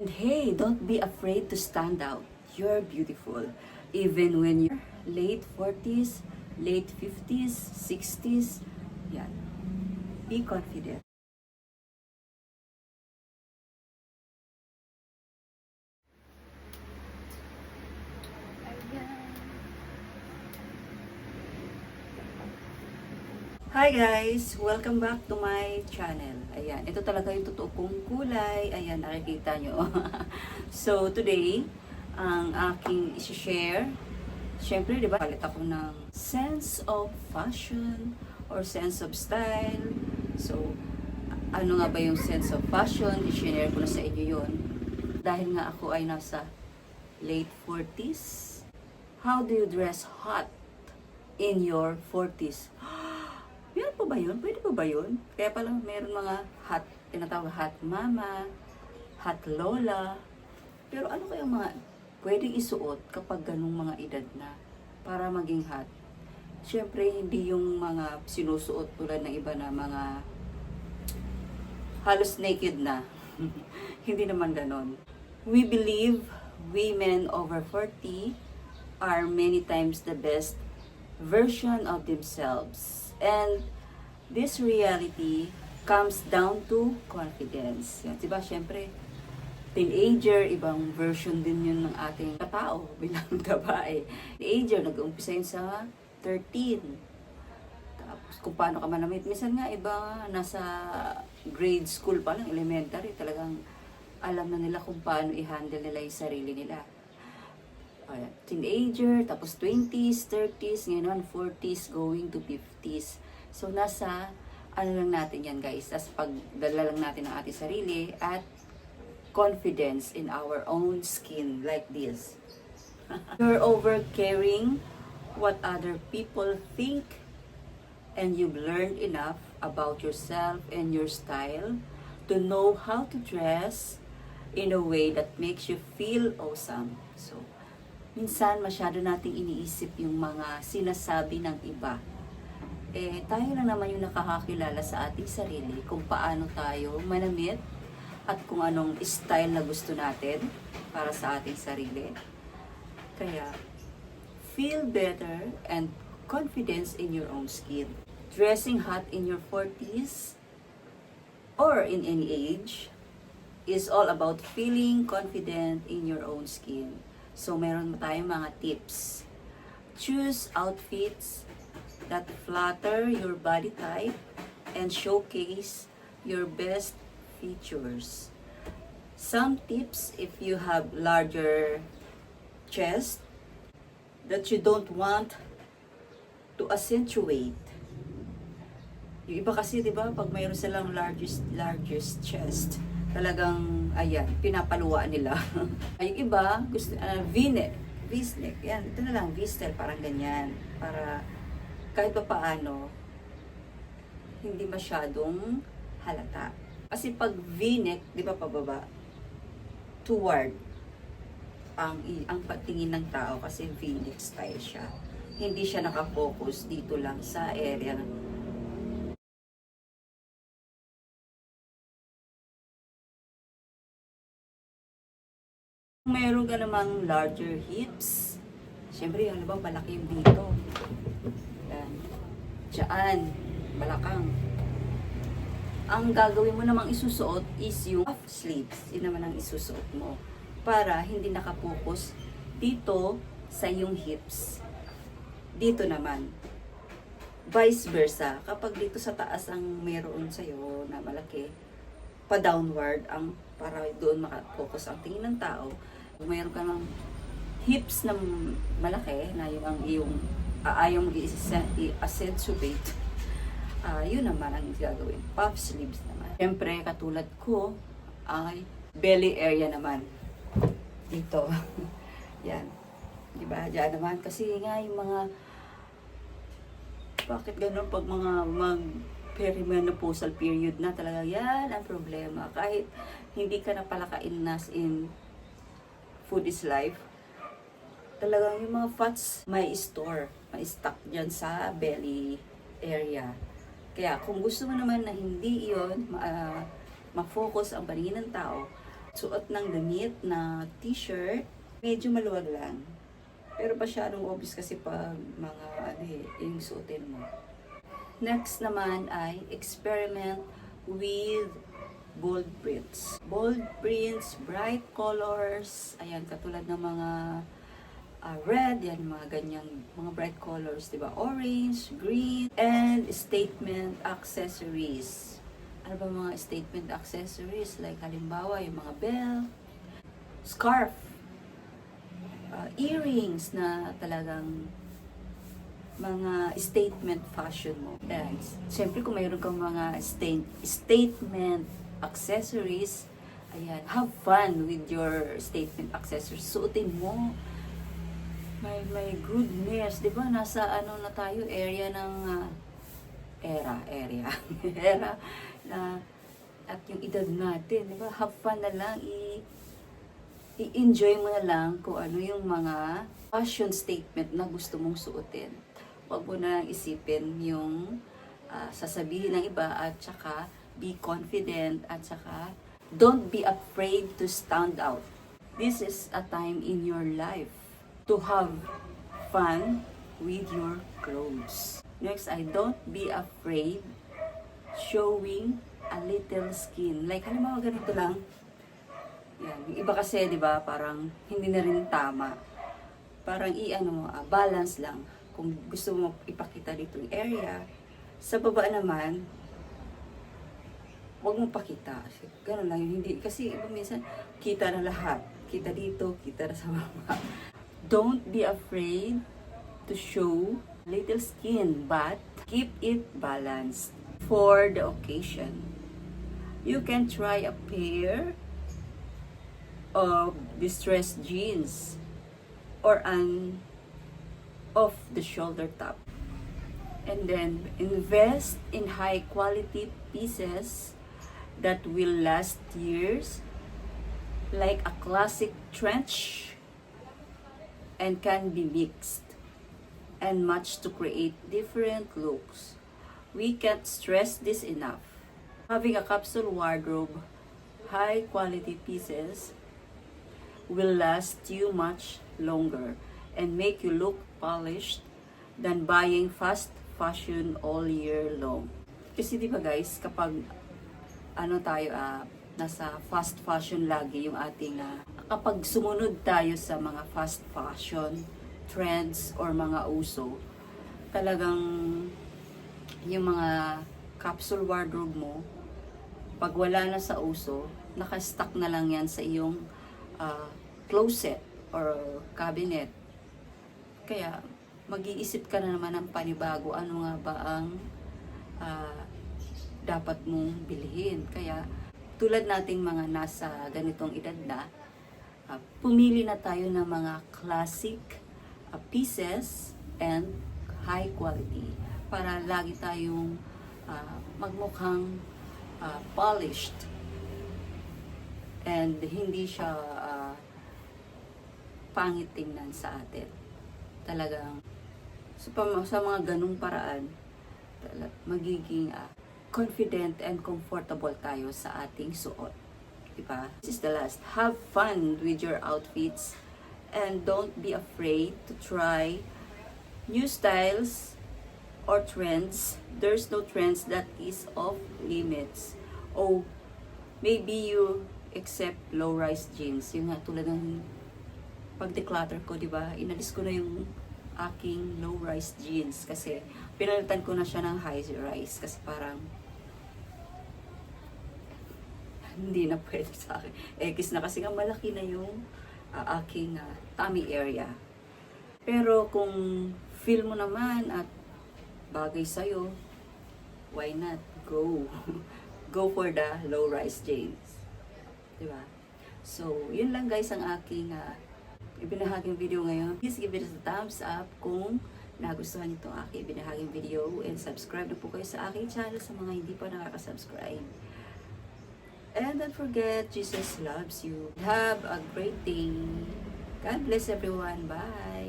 And hey, don't be afraid to stand out. You're beautiful. Even when you're late 40s, late 50s, 60s, yan. Be confident. Hi guys! Welcome back to my channel. Ayan, ito talaga yung totoo kong kulay. Ayan, nakikita nyo. So, today, ang aking isi-share, syempre, di ba, palit ako ng sense of fashion or sense of style. So, ano nga ba yung sense of fashion? I-share ko na sa inyo yun. Dahil nga ako ay nasa late 40s. How do you dress hot in your 40s? Meron pa ba yun? Pwede pa ba yun? Kaya pala meron mga hot, tinatawag hot mama, hot lola. Pero ano kaya mga pwedeng isuot kapag ganung mga edad na para maging hot? Siyempre, hindi yung mga sinusuot tulad ng iba na mga halos naked na. Hindi naman ganon. We believe women over 40 are many times the best version of themselves. And this reality comes down to confidence. Yan, diba? Siyempre, teenager, ibang version din yun ng ating katao bilang babae. Teenager, nag-umpisa yun sa 13. Tapos kung paano ka manamit. Minsan nga, iba nasa grade school pa lang, elementary, talagang alam na nila kung paano i-handle nila yung sarili nila. Teenager, tapos 20s, 30s, ngayon 40s, going to 50s. So, nasa, ano lang natin yan guys, as pagdala lang natin ng ating sarili at confidence in our own skin, like this. You're over caring what other people think, and you've learned enough about yourself and your style to know how to dress in a way that makes you feel awesome. So, minsan masyado nating iniisip yung mga sinasabi ng iba. Tayo lang naman yung nakakakilala sa ating sarili kung paano tayo manamit at kung anong style na gusto natin para sa ating sarili. Kaya, feel better and confidence in your own skin. Dressing hot in your 40s or in any age is all about feeling confident in your own skin. So, meron tayong mga tips. Choose outfits that flatter your body type and showcase your best features. Some tips if you have larger chest that you don't want to accentuate. Yung iba kasi, di ba, pag mayroon silang largest chest, talagang, ayan, pinapaluwaan nila. Yung iba, gusto, V-neck, V-neck, yan, ito na lang, V-style, parang ganyan. Para kahit pa paano, hindi masyadong halata. Kasi pag V-neck, di ba pababa, toward ang patingin ng tao kasi V-neck style siya. Hindi siya nakafocus dito lang sa area ng meron ka namang larger hips. Siyempre, ano ba, malaki yung dito. Yan. Diyan, balakang. Ang gagawin mo namang isusuot is yung puff sleeves. Yun naman ang isusuot mo. Para hindi nakapokus dito sa yung hips. Dito naman. Vice versa. Kapag dito sa taas ang meron sa'yo na malaki, pa-downward ang para doon makapokus ang tingin ng tao. Kung mayroon ka ng hips na malaki, na yung ang iyong ayaw i-accentuate, yun naman ang gagawin. Puff sleeves naman. Siyempre, katulad ko, ay belly area naman. Dito. Yan. Diba? Diyan naman. Kasi nga yung mga bakit ganun pag mga perimenopausal period na talaga yan ang problema. Kahit hindi ka na palakain nas in food is life, talagang yung mga fats may store, may stock dyan sa belly area. Kaya kung gusto mo naman na hindi iyon ma-focus ang paningin ng tao, Suot ng damit na t-shirt, medyo maluwag lang. Pero masyadong obvious kasi pag mga yung suotin mo. Next naman ay experiment with bold prints. Bold prints, bright colors, ayan, katulad ng mga red, yan, mga ganyang, mga bright colors, diba? Orange, green, and statement accessories. Ano ba mga statement accessories? Like, halimbawa, yung mga bell, scarf, earrings na talagang mga statement fashion mo. And, siyempre, kung mayroon kang mga statement accessories, ayan, have fun with your statement accessories. Suotin mo. My goodness, di ba? Nasa ano na tayo, area ng area na at yung edad natin, di ba? Have fun na lang, i-enjoy mo na lang kung ano yung mga fashion statement na gusto mong suotin. Huwag mo na isipin yung sasabihin ng iba at saka be confident at saka don't be afraid to stand out. This is a time in your life to have fun with your clothes. Next ay don't be afraid showing a little skin. Like halimbawa ganito lang. Yan. Yung iba kasi, di ba, parang hindi na rin tama. Parang balance lang. Kung gusto mo ipakita dito yung area, sa baba naman, huwag mong pakita. Ganun lang yun. Hindi. Kasi iba minsan, kita na lahat. Kita dito, kita na sa baba. Don't be afraid to show little skin, but keep it balanced for the occasion. You can try a pair of distressed jeans or an off-the-shoulder top. And then invest in high-quality pieces that will last years, like a classic trench, and can be mixed and matched to create different looks. We can't stress this enough. Having a capsule wardrobe, high-quality pieces will last you much longer and make you look polished than buying fast fashion all year long. Kasi di ba guys, kapag nasa fast fashion lagi yung ating kapag sumunod tayo sa mga fast fashion trends or mga uso, talagang yung mga capsule wardrobe mo, pag wala na sa uso, naka-stuck na lang yan sa iyong closet or cabinet. Kaya mag-iisip ka na naman ng panibago, ano nga ba ang dapat mong bilhin. Kaya tulad nating mga nasa ganitong edad na, pumili na tayo ng mga classic pieces and high quality para lagi tayong magmukhang polished and hindi siya pangit tingnan sa atin. Talagang sa mga ganung paraan, magiging confident and comfortable tayo sa ating suot. Diba? This is the last. Have fun with your outfits and don't be afraid to try new styles or trends. There's no trends that is off limits. Oh, maybe you accept low-rise jeans. Yung nga tulad ng pag-declutter ko, diba? Inalis ko na yung aking low-rise jeans kasi pinalitan ko na siya ng high-rise kasi parang hindi na pwede sa akin. X na kasi nga malaki na yung aking tummy area. Pero kung feel mo naman at bagay sa'yo, why not? Go. Go for the low-rise jeans. Diba? So, yun lang guys ang aking ibinahaging video ngayon. Please give it a thumbs up kung nagustuhan niyo itong aking ibinahaging video and subscribe na po kayo sa aking channel sa mga hindi pa nakaka-subscribe. And don't forget, Jesus loves you. Have a great day. God bless everyone. Bye.